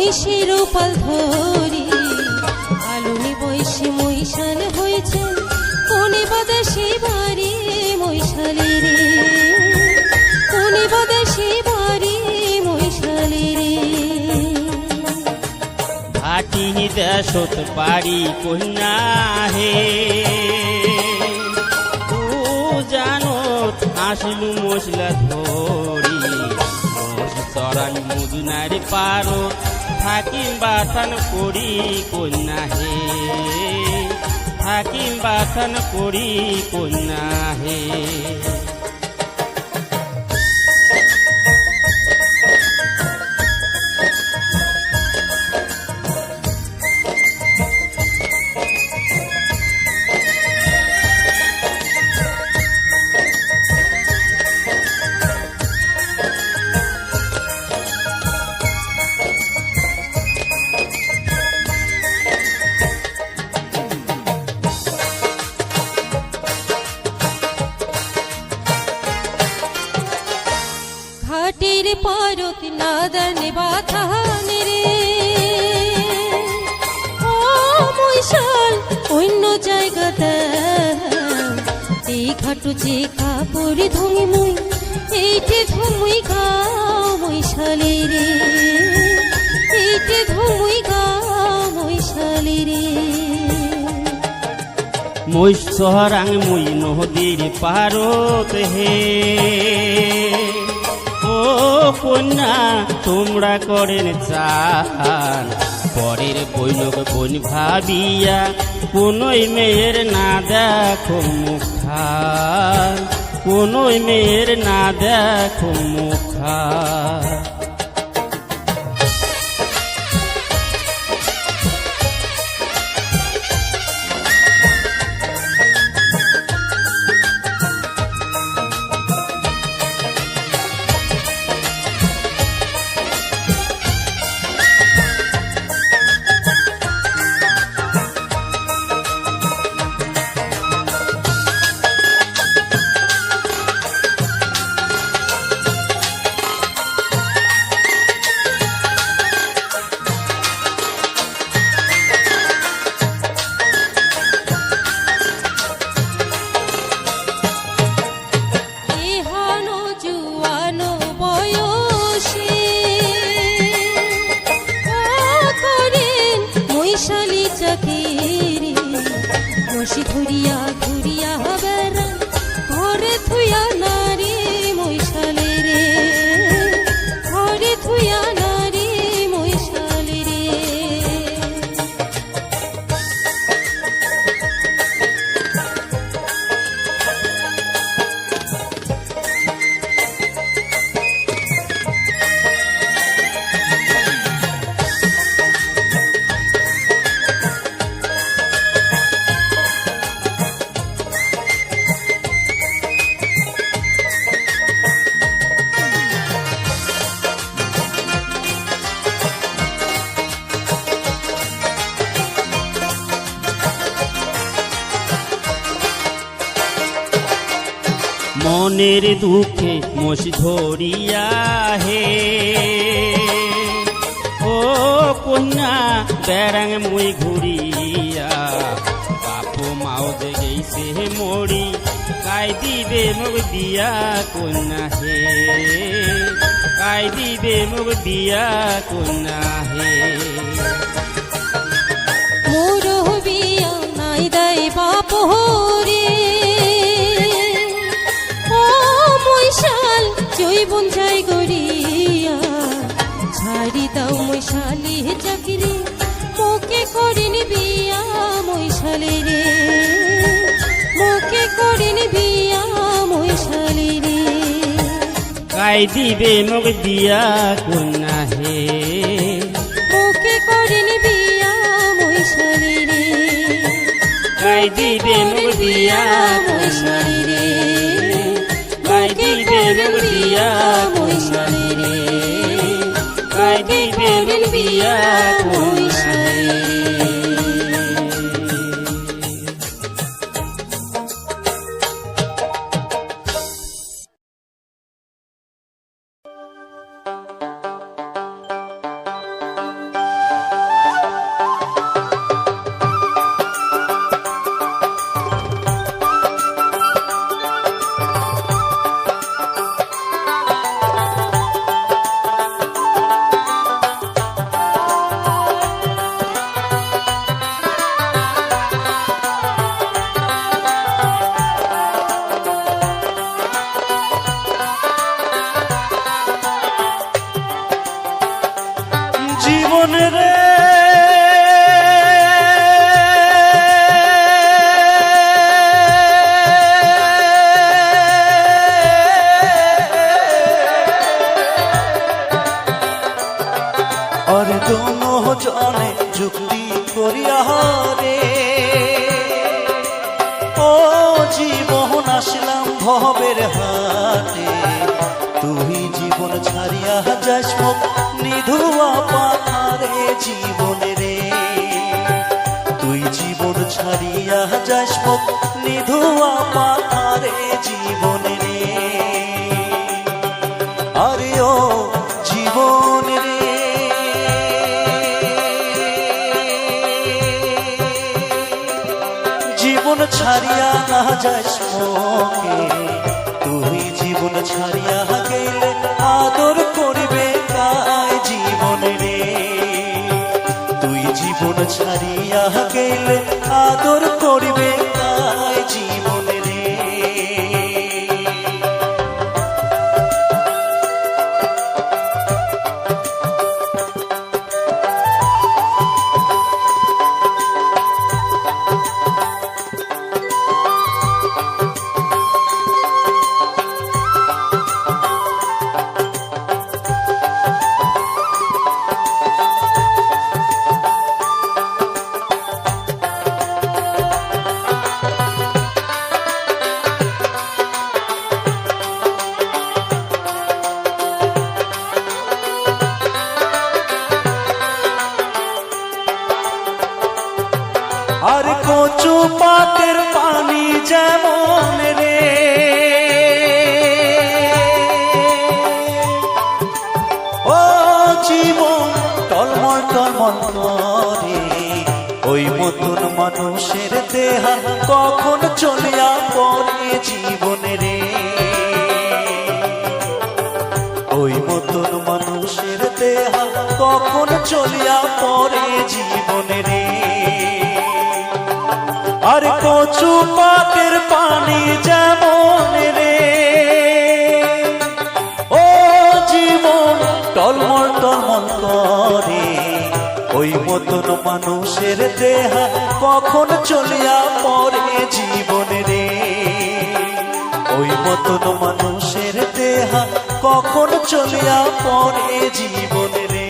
মহিষের পাল ধরি আলুনি বয়সে মহিষাল হয়েছে কোনে বাদাসে বাড়ি মহিষালে রে কোনে বাদাসে বাড়ি মহিষালে রে ভাটি দেশত বাড়ি কন্যা হে ও জানত আসলু মশলা ধরি চরান মুদুনার পারো থাকিম বাথান করি কন্যা হে থাকিম বাথান করি কন্যা হে ঘাটের পারত নাদান বাথান রে ও মহিষাল অন্য জায়গাতে এই ঘাটু যে কাপড় ধুমি মুই এইটে ধুমুই গাও মহিষালে রে এইটে ধুমুই গাও মহিষালে রে মহিষ সহরাং মুই নদীর পারত হে ও কন্যা তোমরা করেন চান পরের বৈনক বোন ভাবিয়া কোনই মেয়ের না দেখো মুখান কোনই মেয়ের না দেখো মুখান বসি ঘুরিয়া ঘুরিয়া বেড়া ঘরে থুয়া নারী মহিষালে রে ঘরে থুয়া নারী মহিষালে রে মনের দুঃখে মোষ ধরিয়া হে ও কন্যা বেড়াং মুই ঘুরিয়া বাপু মাও যে গেছে মরি কাই দিবে মুখ দিয়া কন্যা হে কাই দিবে মুখ দিয়া কন্যা হে মোর বিয়া নাই দাই বাপ রে জৈবন যাই গড়িয়া ছাড়ি দাও মহিষালি চাকরি মোকে করিনি বিয়া মহিষালে রে মোকে করিনি বিয়া মহিষালে রে কাই দিবে মুখ দিয়া কন্যা হে মোকে করিনি বিয়া মহিষালে রে কাই দিবে মুখ দিয়া মহিষালে রে কাই দিবে মুখ দিয়া মহিষালে রে কাই দিবে মুখ দিয়া মহিষালে জীবন রে আর দোনো জনে যুক্তি করিয়া রে ও জীবন আসলাম ভবের হাটে তুই জীবন ছাড়িয়া যাস মুখ নিধুয়া পাথারে জীবন রে তুই জীবন ছাড়িয়া যাস মুখ নিধুয়া পাথারে জীবন রে আরে ও জীবন রে জীবন ছাড়িয়া না যাস মোকে তুই জীবন ছাড়িয়া গেলে আদর করিবে কায় জীবন রে তুই জীবন ছাড়িয়া গেলে আদর করিবে কায় জীবন রে আর কচু পাতের পানি যেমন রে ও জীবন টলমল টলমল করে ওই মতন মানুষের দেহা কখন চলিয়া পড়ে জীবন রে ওই মতন মানুষের দেহা কখন চলিয়া পড়ে জীবন রে আর কচু পাতের পানি যেমন রে ও জীবন টলমল টলমল করে ওই মতন মানুষের দেহা কখন চলিয়া পড়ে জীবন রে ওই মতন মানুষের দেহা কখন চলিয়া পড়ে জীবন রে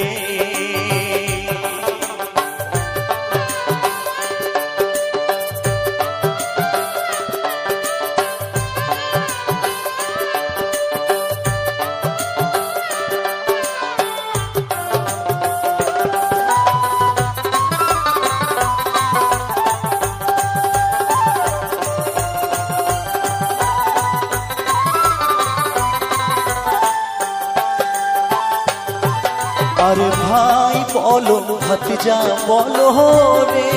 আর ভাই বলো ভাতিজা বলো রে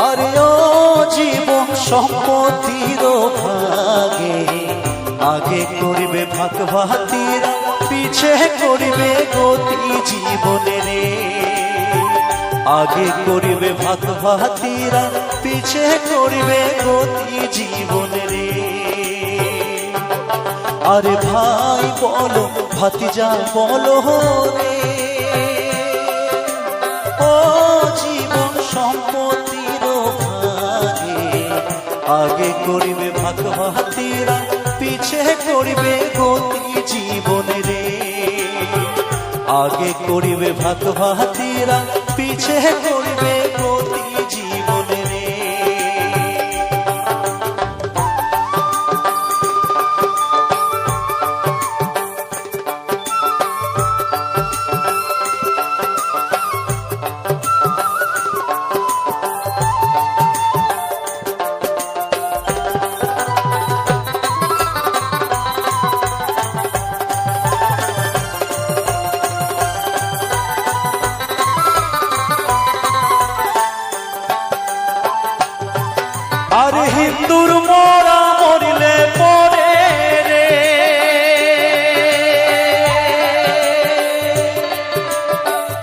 আরে ও জীবন সম্পত্তির ভাগে আগে করিবে ভাগ ভাতিরা পিছে করিবে গতি জীবন রে আগে করিবে ভাগ ভাতিরা পিছে করিবে গতি জীবন রে আরে ভাই বলো ভাতিজা বলো রে ও জীবন সম্পত্তির ভাগে আগে করিবে ভাগ ভাতিরা পিছে করিবে গতি জীবন রে আগে করিবে ভাগ ভাতিরা পিছে করিবে গতি জীবন রে আরে হিন্দুর মোরা মরিলে পরে রে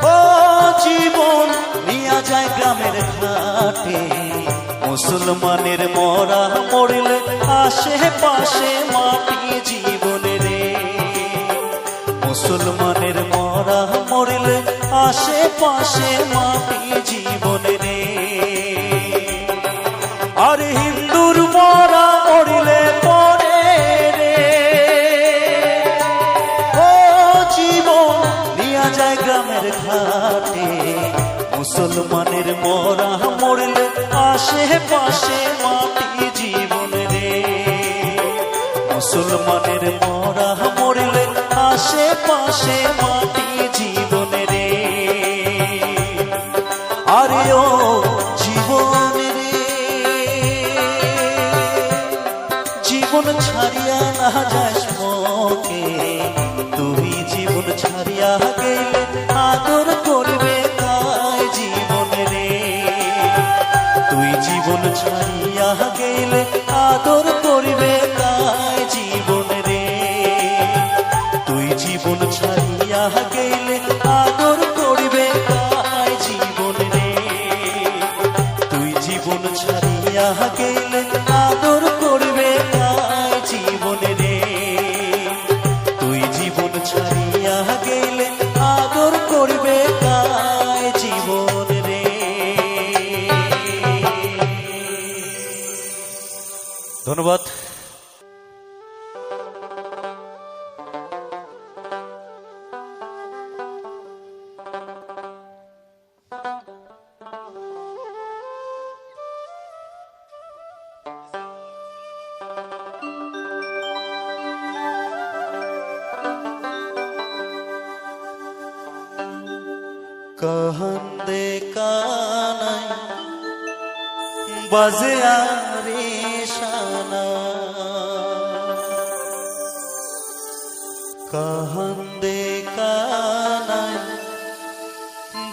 ও জীবন নিয়া যায় গ্রামের ঘাটে মুসলমানের মরা মরিলে আশেপাশে মাটি জীবন রে মুসলমানের মরা মরিলে আশেপাশে মাটি জীবন রে, আর হিন্দুর মরা মরিলে পরে রে ও জীবন নিয়া যায় গ্রামের ঘাটে। মুসলমানের মরা মরিলে আশেপাশে মাটি জীবন রে, মুসলমানের মরা মরিলে আশেপাশে মাটি জীবন রে, আরে ও জীবন রে জীবন ছাড়িয়া না যাস মোকে, তুই জীবন ছাড়িয়া গেলে আদর করবে কায় জীবন রে, তুই জীবন ছাড়িয়া গেলে আদর করবে কায় জীবন রে, তুই জীবন ছাড়িয়া গেলে আদর করবে কায় জীবন রে, তুই জীবন ছাড়িয়া গেলে আদর করবে কায় জীবন রে, তুই জীবন ছাড়িয়া গেলে আদর করবে কায় জীবন রে। ধন্যবাদ। कहंदे कानाई बाजे आरे शाना, कहंदे कानाई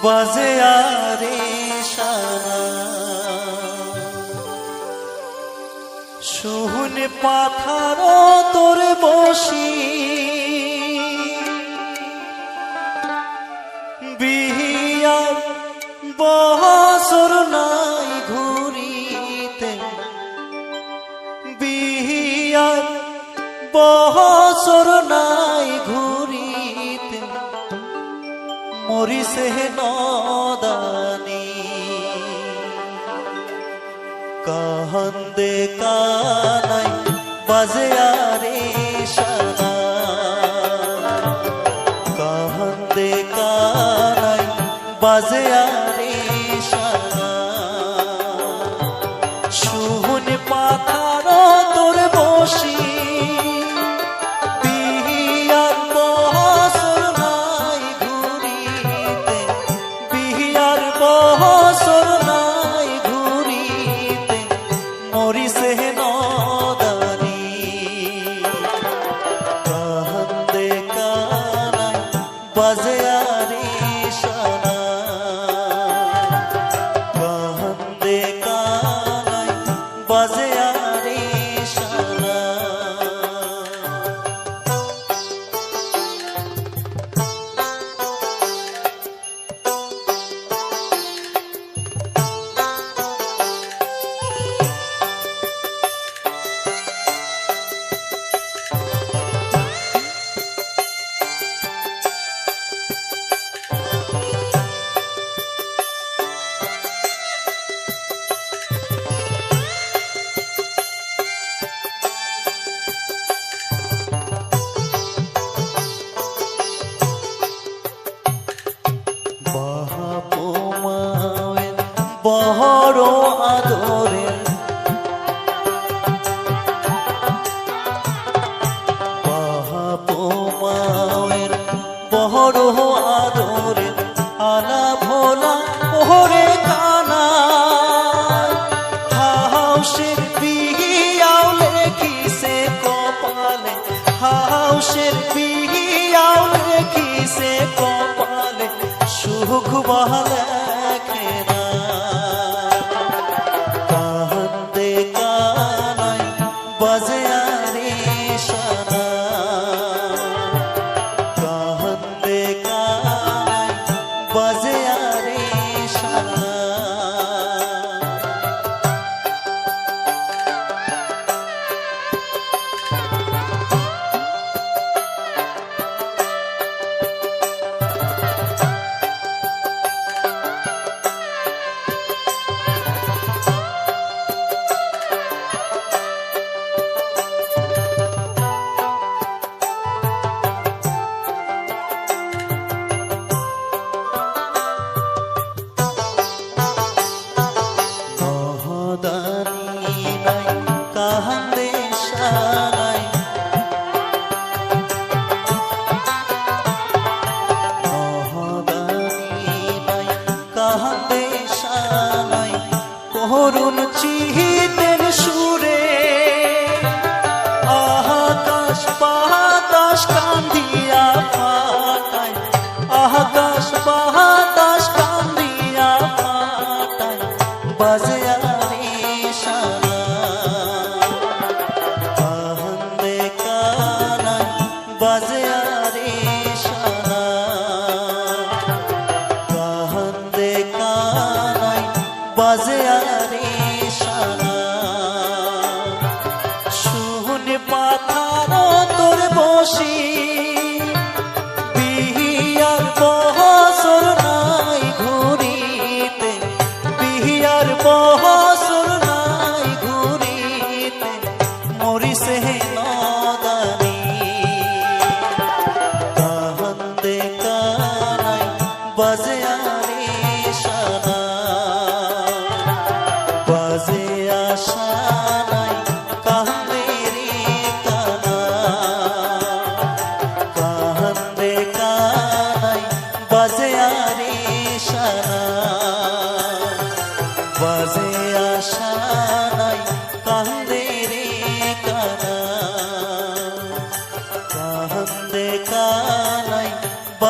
बाजे आरे शाना, শুন পাথারো তোরে বসি বিহিয়ার বছর নাই ঘুরিতে, বিহিয়ার বছর নাই ঘুরিতে, মরিছে নদানি কাহন্দে কানাই বাজে আরে শানা, কাহন্দে কানাই বাজে আরে শানা, শুন পাথার তোর বসি বিহিয়ার বছর নাই ঘুরিতে, বিহিয়ার বছর নাই ঘুরিতে, মরিছে নদানি কাহন্দে কানাই বাজে আরে শানা, কাহন্দে কানাই বাজে আরে শানা। বড় আদরের বাপু মায়ের বড় আদরের আলা ভোলা ওরে কানা, হাউসের বিহিয়াও লেখিছে কপালে, হাউসের বিহিয়াও লেখিছে কপালে, সুখ বহালে খেনা কাহন্দে কানাই বাজে আরে শানা, কাহন্দে কানাই বাজে আরে শানা।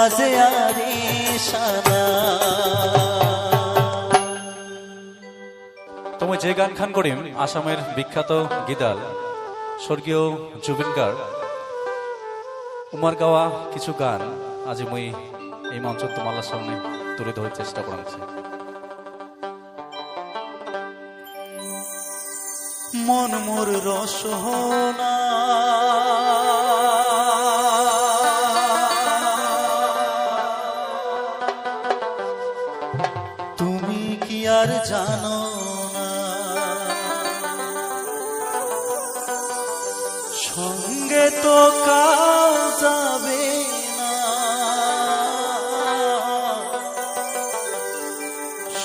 বাজে আরে সানা। তুমি যে গান খান করিম আসামের বিখ্যাত গীতাল স্বর্গীয় জুবিন গার্গ উমার গাওয়া কিছু গান আজ মুই এই মঞ্চ তোমার সামনে তুলে ধরার চেষ্টা করেছি। মন মোর রসনা তুমি কি আর জানো না, সঙ্গে তো কাউ যাবে না,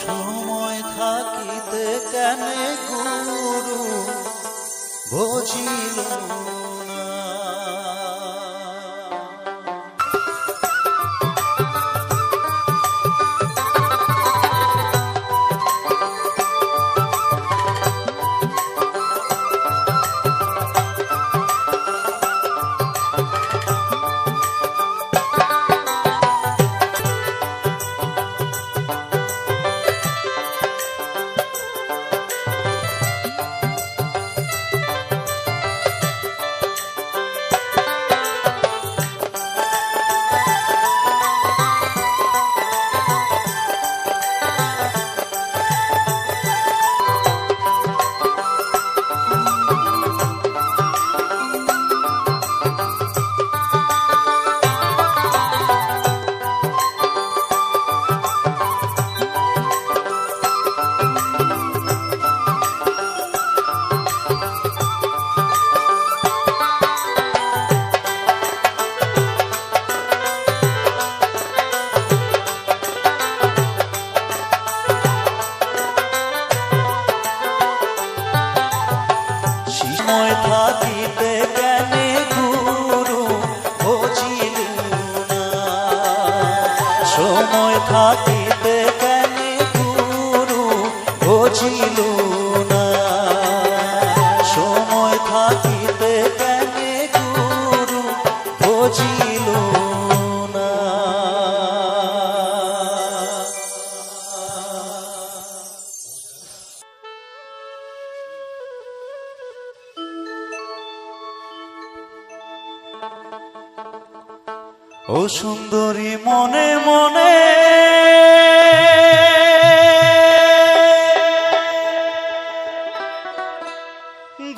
সময় থাকিতে কেন গুরু বুঝিল না। সময় থাকিতে কেন গুরু বুঝিল না, সময় থাকিতে কেন গুরু বুঝিল না, সময় থাকিতে কেন গুরু বুঝিল না। ও সুন্দরী মনে মনে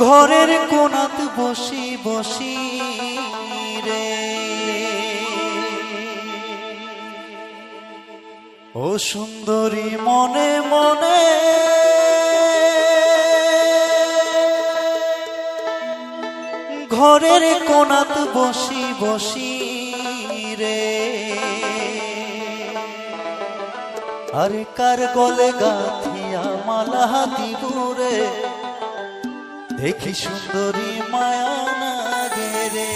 ঘরের কোণাত বসি বসি রে, ও সুন্দরী মনে মনে ঘরের কোণাত বসি বসি রে, আরে কার গলে গাথিয়া মালা দিবুরে, দেখি সুন্দরী মায়া নাগে রে।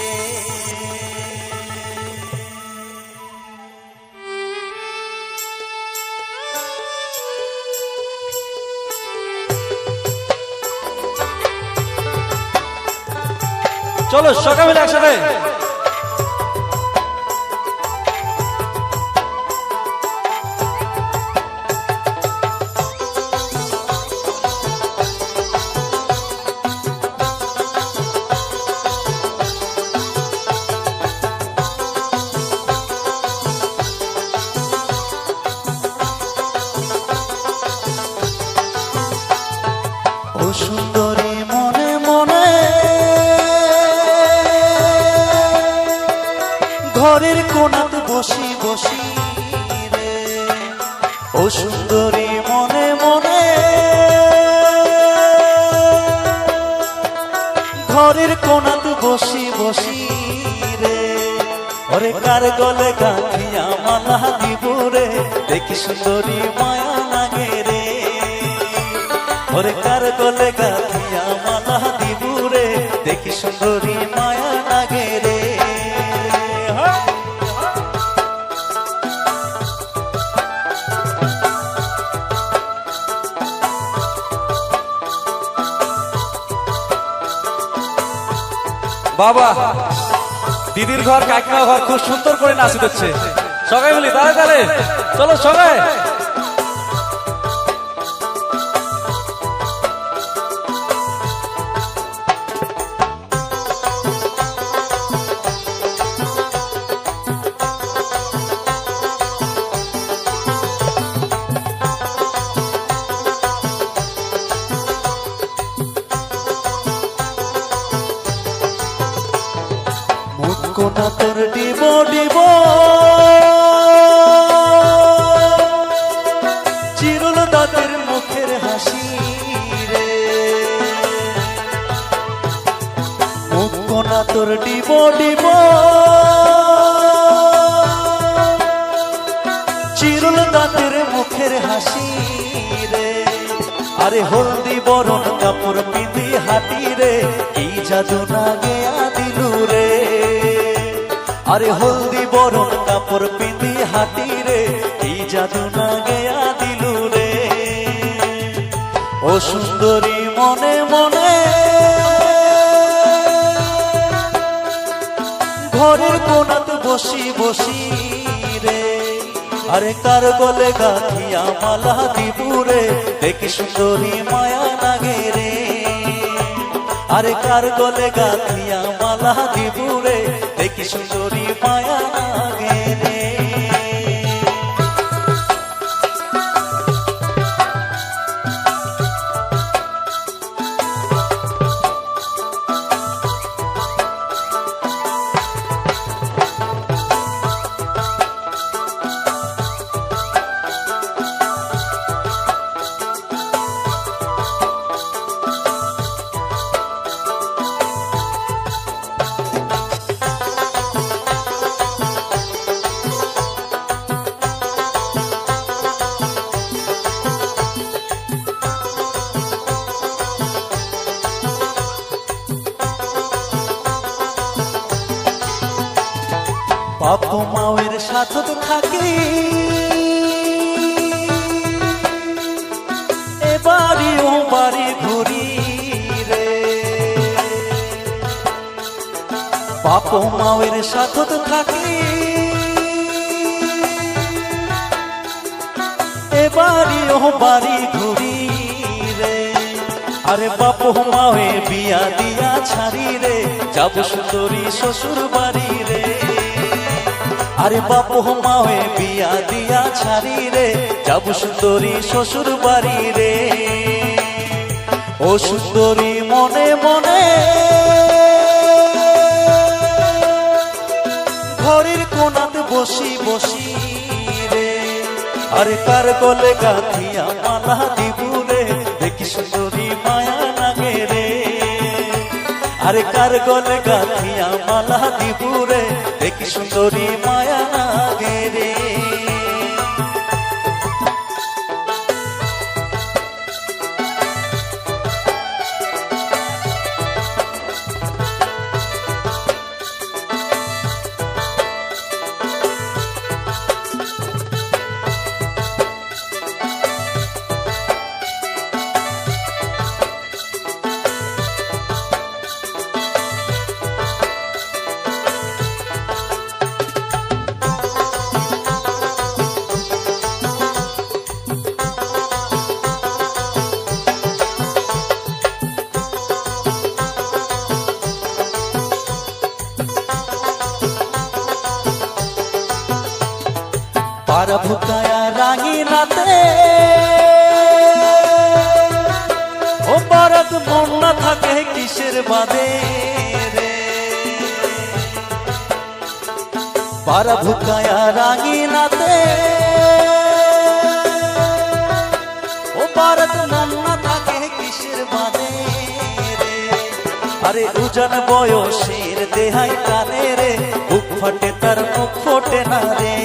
চলো সকালে একসাথে ও সুন্দরী মনে মনে ঘরের কোণাত বসি বসি রে, ও সুন্দরী মনে মনে ঘরের কোণাত বসি বসি রে, ওরে কার গলে গাথিয়া মালা দিবুরে, দেখি সুন্দরী মায়া লাগে রে, ওরে কার গলে গাথিয়া মালা দিবুরে, দেখি সুন্দরী মায়া লাগে রে। বাবা দিদির ঘর কাকিমা ঘর খুব সুন্দর করে নাচ হচ্ছে, সবাই মিলি তালে তালে চলো সবাই। কোনা তোর ডিব ডিব চিরল দাঁতের মুখের হাসি রে, মুখ কোনা তোর ডিব ডিব চিরল দাঁতের মুখের হাসি রে। আরে হলদি বরণ কাপড় পিঁধি হাতি রে, কি জাদু না গেয়া দিলু রে। আরে হলদি বরণ কাপড় পিঁধি হাতি রে, কি জাদু না গেয়া দিলু রে। ও সুন্দরী মনে মনে ঘরের কোনাত বসি বসি রে, আরে কার গলে গাঁথিয়া মালা দিবুরে, দেখি সুন্দরী মায়া লাগে রে। আরে কার গলে গাঁথিয়া মালা দিবুরে, দেখি সুন্দরী মায়া লাগে রে। বাপ মায়ের সাথে থাকি এবারি ও বাড়ি ঘুরি রে, বাপ মায়ের সাথে থাকি এবারি ও বাড়ি ঘুরি রে। আরে বাপ মায়ে বিয়া দিয়া ছাড়ি রে, যাব সুন্দরী শ্বশুর বাড়ি রে। আরে বাপ মায়ে বিয়া দিয়া ছাড়ি রে, যাব সুন্দরী শ্বশুর বাড়ি রে। ও সুন্দরী মনে মনে ঘরের কোনাত বসি বসি রে, আরে কার গলে গাঁথিয়া মালা দিবুরে, দেখি সুন্দরী মায়া লাগে রে। আরে কার গলে গাঁথিয়া মালা দিবুরে, দেখি সুন্দরী মায়া লাগে রে। পারা ভুকায়া রাঙিনাতে ও বারাত মন না থাকে কিসের বাদে রে। পারা ভুকায়া রাঙিনাতে ও বারাত মন না থাকে কিসের বাদে রে। আরে উজান বয়সের দেহাই কানে রে, বুক ফাটে তার মুখ ফোটে না রে।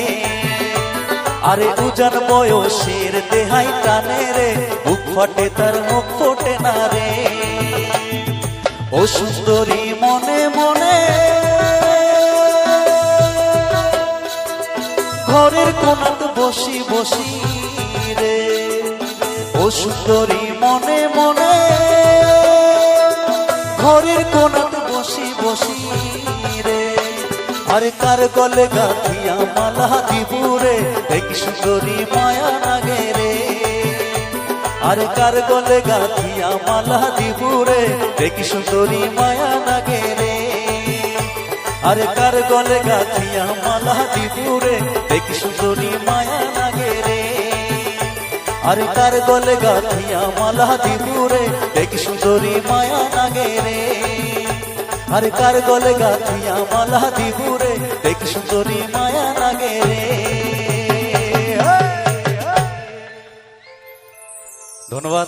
আরে উজান বয়সের দেহাই টানে রে, বুক ফাটে তার মুখ ফোটে না রে। ও সুন্দরী মনে মনে ঘরের কোনাত বসি বসি রে, ও সুন্দরী মনে মনে ঘরের কোনাত বসি বসি রে। আরে কার গলে গাঁথিয়া মালা দিবুরে দেখি সুন্দরী মায়া লাগে রে আরে কার গলে গাঁথিয়া মালা দিবুরে দেখি সুন্দরী মায়া লাগে রে আরে কার গলে গাঁথিয়া মালা দিবুরে দেখি সুন্দরী মায়া লাগে রে আরে কার গলে গাঁথিয়া মালা দিবুরে দেখি সুন্দরী মায়া লাগে রে আরে কার গলে গাঁথিয়া মালা দিবুরে দেখি সুন্দরী মায়া লাগে রে ধন্যবাদ।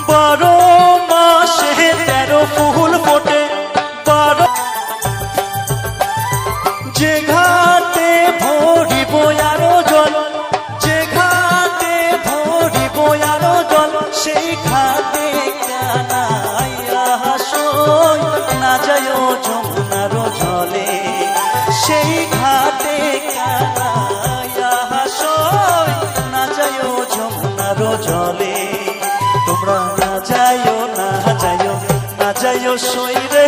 বারো মাসে 13 ফুল ফোটে যে ঘাটে ভরিব আরো জল যে ঘাটে ভরিব আরো জল সেই ঘাটে কানাইয়া হাসই না যায় যমুনার জলে সেই ঘাটে কানাইয়া হাসই না যায় যমুনার জলে তোমরা না যাইও না যাইও না যাইও সই রে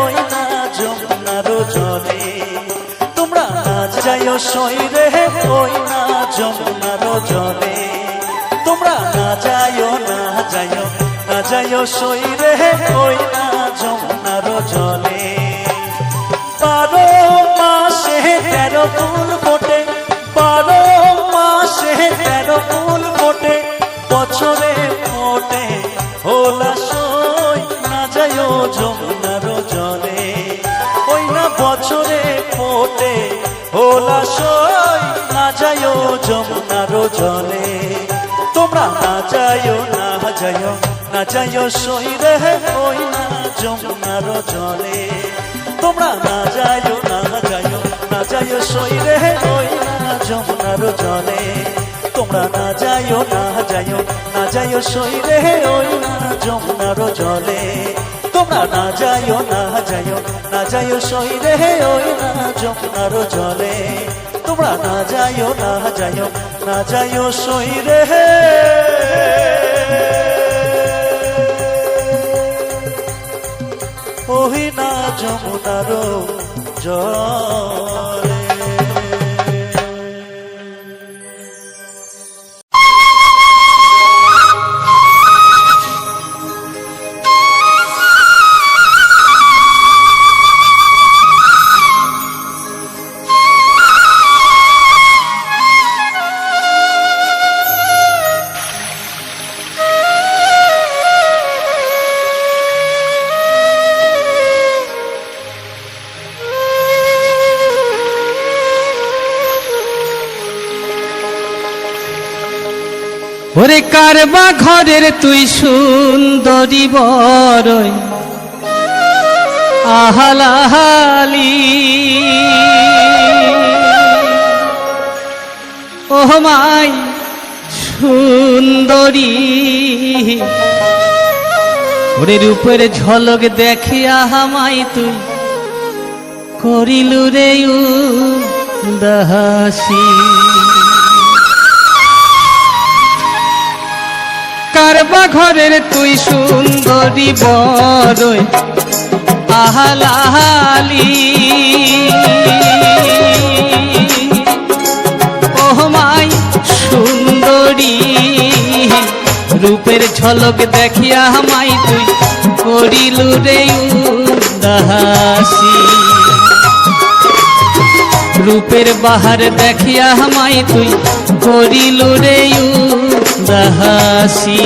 ওই না যমুনার জলে তোমরা না যাইও সই রে ওই না যমুনার জলে তোমরা না যাইও না যাইও না যাইও সই রে ওই না যমুনার জলে 12 মাসে 13 ফুল ফোটে 12 মাসে 13 ফুল ফোটে বছরে ফোটে হোলা সই না যাইও যমুনার জলে ওই না বছরে ফোটে হোলা সই না যাইও যমুনার জলে তোমরা না যাইও না যাইও না যাইও সই রে ওই না যমুনার জলে তোমরা না যাইও না যাইও না যাইও সই রে ওই না যমুনার জলে তোমরা না যাইও না যাইও না যাইও সই রে ওই না যমুনার জলে তোমরা না যাইও না যাইও না যাইও সই রে ওই না যমুনার জলে তোমরা না যাইও না যাইও না যাইও সই রে ওই না যমুনার জলে। ওরে কারবা ঘরের তুই সুন্দরী বরই আহালাহালি ও মাই সুন্দরী ওরে রূপের ঝলক দেখিয়া হামাই তুই করিলু রে উদাসী কারবা ঘরের তুই সুন্দরী বরই আহালাহালি ও মাই সুন্দরী রূপের ঝলক দেখিয়া হামাই তুই করিলু রে উদাসী রূপের বাহার দেখিয়া হামাই তুই করিলু রে উদাসী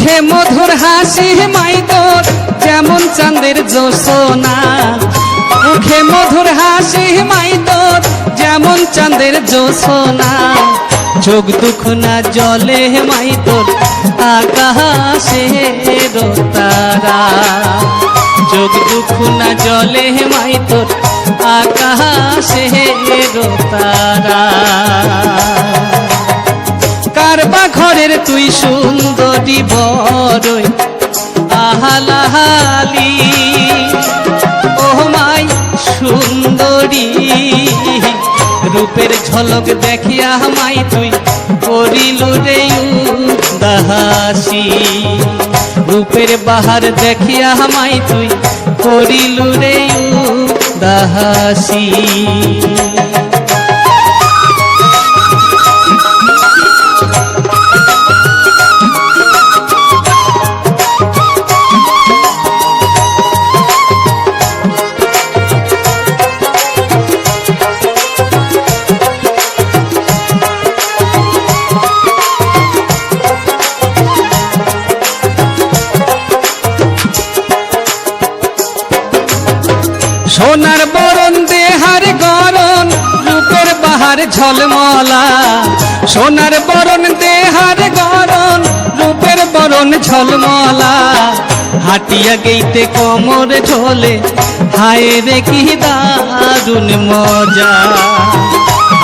মুখে মধুর হাসি মাই তোর যেমন চাঁদের জোছনা, মুখে মধুর হাসি মাই তোর যেমন চাঁদের জোছনা, চোখ দুখনা জলে মাই তোর আকাশের তারা, চোখ দুখনা জলে মাই তোর আকাশের তারা। কারবা ঘরের তুই সুন্দরী বড়ই আহালাহালি, ও মাই সুন্দরী রূপের ঝলক দেখিয়া মাই তুই করিলু রে উদাসী, রূপের বাহার দেখিয়া মাই তুই করিলু রে উদাসী। সোনার বরণ দেহার গরণ রূপের বাহার ঝলমলা, সোনার বরণ দেহার গরণ রূপের বরণ ঝলমলা, হাটিয়া গেইতে কোমর ঢোলে হায় রে কি দারুণ মজা,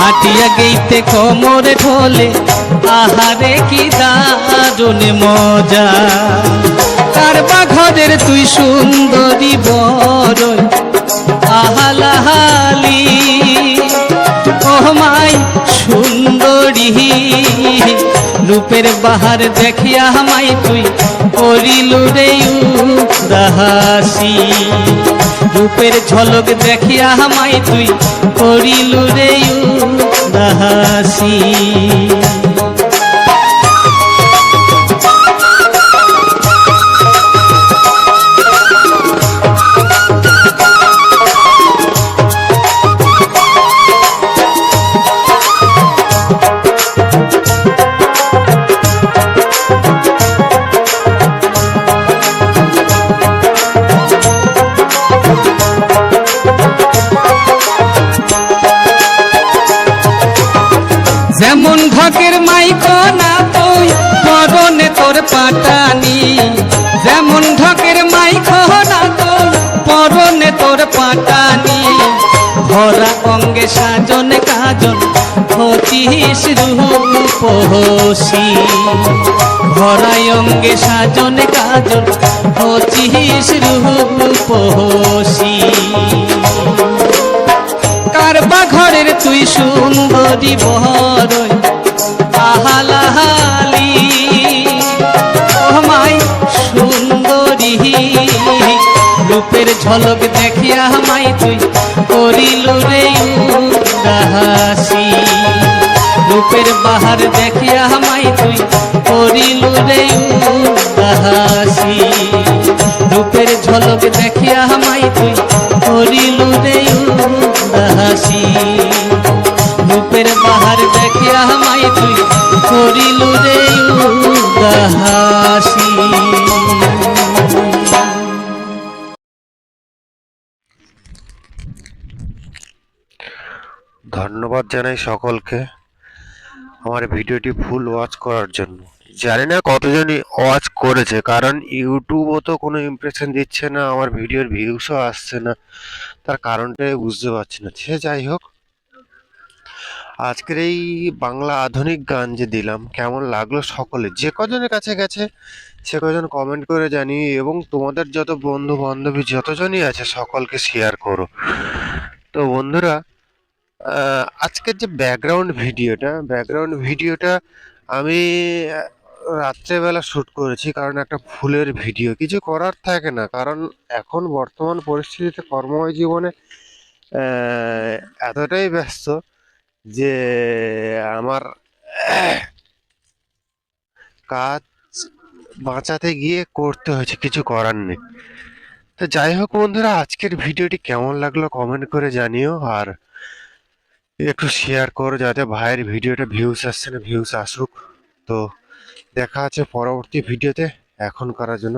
হাটিয়া গেইতে কোমর ঢোলে আহারে কি দারুণ মজা। কারবা ঘরের তুই সুন্দরী বড়ই আহালাহালি, ও মাই সুন্দরী রূপের বাহার দেখিয়া মাই তুই করিলু রে উদাসী, রূপের ঝলক দেখিয়া মাই তুই করিলু রে উদাসী। যেমন ঢকের মাইকো না তুই পরনে তোর পাটানি, যেমন ঢকের মাইকো না তুই পরনে তোর পাটানি, ভরা অঙ্গে সাজন কাজন হচিস রূপসী, ভরা অঙ্গে সাজন কাজন হচিস রূপসী। কারবা ঘরের তুই সুন্দরী বড়ই আহালাহালি, ও মাই সুন্দরী রূপের ঝলক দেখিয়া মাই তুই করিলু রে উদাসী, রূপের বাহার দেখিয়া মাই তুই করিলু রে উদাসী, রূপের ঝলক দেখিয়া মাই তুই করিলু রে উদাসী, রূপের বাহার দেখিয়া মাই তুই করিলু রে উদাসী। ধন্যবাদ জানাই সকলকে আমার ভিডিওটি ফুল ওয়াচ করার জন্য। জানি না কতজনই ওয়াচ করেছে, কারণ ইউটিউবও তো কোনো ইমপ্রেশন দিচ্ছে না, আমার ভিডিওর ভিউসও আসছে না, তার কারণটাই বুঝতে পারছি না। সে যাই হোক, আজকের এই বাংলা আধুনিক গান যে দিলাম কেমন লাগলো সকলে, যে কজনের কাছে গেছে সে কজন কমেন্ট করে জানিয়ে, এবং তোমাদের যত বন্ধু বান্ধবী যতজনই আছে সকলকে শেয়ার করো। তো বন্ধুরা, আজকের যে ব্যাকগ্রাউন্ড ভিডিওটা আমি রাত্রেবেলা শ্যুট করেছি, কারণ একটা ফুলের ভিডিও, কিছু করার থাকে না, কারণ এখন বর্তমান পরিস্থিতিতে কর্মময় জীবনে এতটাই ব্যস্ত যে আমার কাজ বাঁচাতে গিয়ে করতে হয়েছে, কিছু করার নেই। তো যাই হোক বন্ধুরা, আজকের ভিডিওটি কেমন লাগলো কমেন্ট করে জানিও, আর একটু শেয়ার করো যাতে ভাইয়ের ভিডিওটা ভিউস আসছে না, ভিউস আসুক। তো দেখা আছে পরবর্তী ভিডিওতে। এখন করার জন্য